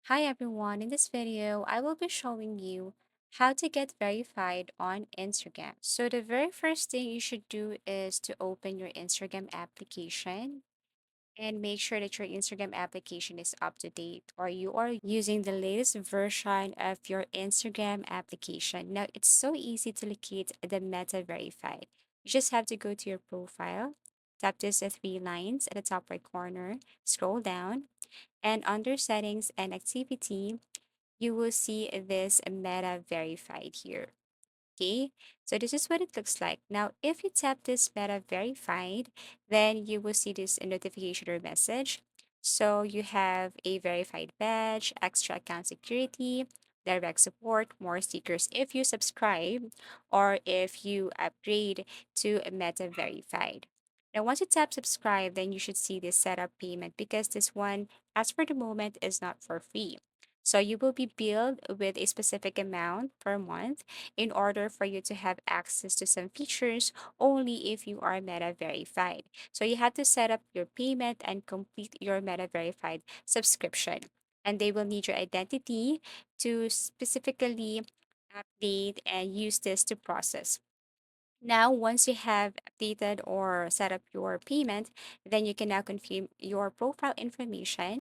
Hi everyone, in this video, I will be showing you how to get verified on Instagram. So the very first thing you should do is to open your Instagram application and make sure that your Instagram application is up to date or you are using the latest version of your Instagram application. Now, it's so easy to locate the Meta Verified. You just have to go to your profile, tap this three lines at the top right corner, scroll down, and under settings and activity, you will see this Meta Verified here. Okay, so this is what it looks like. Now, if you tap this Meta Verified, then you will see this notification or message. So you have a verified badge, extra account security, direct support, more stickers if you subscribe or if you upgrade to Meta Verified. Now, once you tap subscribe, then you should see this setup payment because this one, as for the moment, is not for free. So you will be billed with a specific amount per month in order for you to have access to some features only if you are Meta verified. So you have to set up your payment and complete your Meta verified subscription. And they will need your identity to specifically update and use this to process. Now, once you have updated or set up your payment, then you can now confirm your profile information.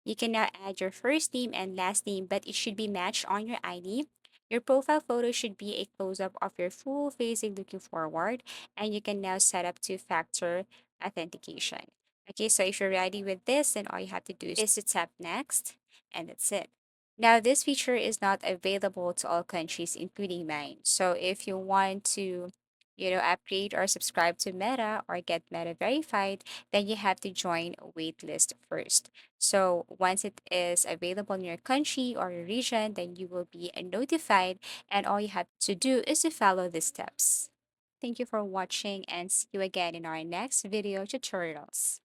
You can now add your first name and last name, but it should be matched on your ID. Your profile photo should be a close up of your full facing looking forward, and you can now set up two factor authentication. Okay, so if you're ready with this, then all you have to do is to tap next, and that's it. Now, this feature is not available to all countries, including mine. So if you want to, upgrade or subscribe to Meta or get Meta verified, then you have to join a waitlist first. So once it is available in your country or your region, then you will be notified, and all you have to do is to follow the steps. Thank you for watching and see you again in our next video tutorials.